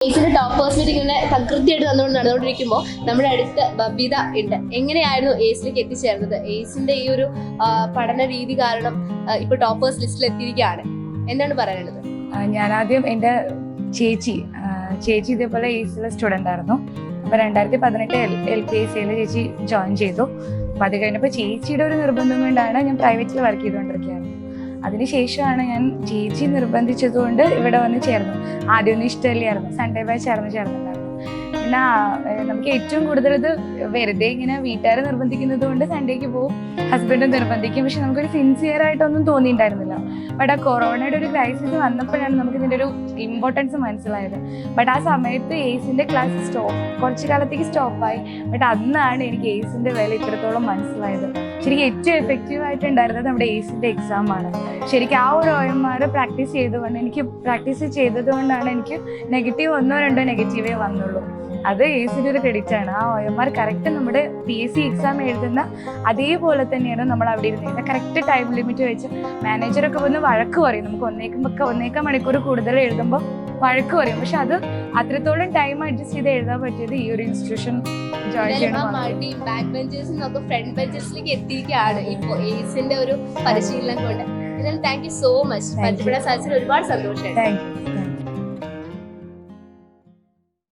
ഏസിന്റെ toppers meeting ഇങ്ങനെ തകൃതിയായിട്ട് നടന്നുകൊണ്ടിരിക്കുമ്പോൾ നമ്മുടെ അടുത്ത് ബബിത ഉണ്ട്. എങ്ങനെയായിരുന്നു ഏസിലേക്ക് എത്തിച്ചേർന്നത്? ഏസിന്റെ ഈ ഒരു പഠന രീതി കാരണം ഇപ്പൊ ടോപ്പേഴ്സ് ലിസ്റ്റിൽ എത്തിയിരിക്കുകയാണ്. എന്താണ് പറയാനുള്ളത്? ഞാൻ ആദ്യം എൻ്റെ ചേച്ചി ഇതേപോലെ ഏസിലെ സ്റ്റുഡൻ്റ് ആയിരുന്നു. അപ്പോൾ 2018 LPSAയിൽ ചേച്ചി ജോയിൻ ചെയ്തു. അപ്പോൾ അത് കഴിഞ്ഞപ്പോൾ ചേച്ചിയുടെ ഒരു നിർബന്ധം കൊണ്ടാണ് ഞാൻ പ്രൈവറ്റിൽ വർക്ക് ചെയ്തുകൊണ്ടിരിക്കുകയായിരുന്നു. അതിനുശേഷമാണ് ഞാൻ ചേച്ചി നിർബന്ധിച്ചതുകൊണ്ട് ഇവിടെ വന്ന് ചേർന്നു. ആദ്യമൊന്നും ഇഷ്ടമില്ലായിരുന്നു, സൺഡേ ബാച്ച് ചേർന്നിട്ടുണ്ടായിരുന്നു. പിന്നെ നമുക്ക് ഏറ്റവും കൂടുതൽ ഇത് വെറുതെ ഇങ്ങനെ വീട്ടുകാർ നിർബന്ധിക്കുന്നത് കൊണ്ട് സൺഡേക്ക് പോകും, ഹസ്ബൻഡും നിർബന്ധിക്കും. പക്ഷെ നമുക്കൊരു സിൻസിയർ ആയിട്ടൊന്നും തോന്നിയിട്ടുണ്ടായിരുന്നില്ല. ബട്ട് ആ കൊറോണയുടെ ഒരു ക്രൈസിസ് വന്നപ്പോഴാണ് നമുക്ക് ഇതിൻ്റെ ഒരു ഇമ്പോർട്ടൻസ് മനസ്സിലായത്. ബട്ട് ആ സമയത്ത് ഏസിൻ്റെ ക്ലാസ് കുറച്ച് കാലത്തേക്ക് സ്റ്റോപ്പായി. ബട്ട് അന്നാണ് എനിക്ക് ഏസിൻ്റെ വില ഇത്രത്തോളം മനസ്സിലായത്. ശരിക്കും ഏറ്റവും എഫക്റ്റീവായിട്ടുണ്ടായിരുന്നത് നമ്മുടെ ഏസിൻ്റെ എക്സാമാണ്. ശരിക്കും ആ ഒരു OMR പ്രാക്ടീസ് ചെയ്തത് കൊണ്ടാണ് എനിക്ക് നെഗറ്റീവ് 1-2 നെഗറ്റീവേ വന്നുള്ളൂ. അത് ഏസിൻ്റെ ഒരു ക്രെഡിറ്റ് ആണ്. ആ OMR കറക്റ്റ് നമ്മുടെ PSC എക്സാം എഴുതുന്ന അതേപോലെ തന്നെയാണ് നമ്മൾ അവിടെ ഇരുന്നത്. കറക്റ്റ് ടൈം ലിമിറ്റ് വെച്ച് മാനേജറൊക്കെ വന്ന് വഴക്ക് പറയും. നമുക്ക് 1.25 മണിക്കൂർ കൂടുതൽ എഴുതുമ്പോൾ വഴക്ക് പറയും. പക്ഷെ അത് അത്രത്തോളം ടൈം അഡ്ജസ്റ്റ് ചെയ്ത് എഴുതാൻ പറ്റിയത് ഈ ഒരു ഇൻസ്റ്റിറ്റ്യൂഷൻ ജോയിൻ ചെയ്യണം. ബാക്ക് ബെഞ്ചേഴ്സിൽ നിന്നൊക്കെ ഫ്രണ്ട് ബെഞ്ചേഴ്സിലേക്ക് എത്തിയിരിക്കുകയാണ് ഇപ്പോൾ ഏസിന്റെ ഒരു പരിശീലനം കൊണ്ട്. Thank you so much. പരിചയപ്പെടാൻ സാധിച്ചതിൽ ഒരുപാട് സന്തോഷം. Thank you.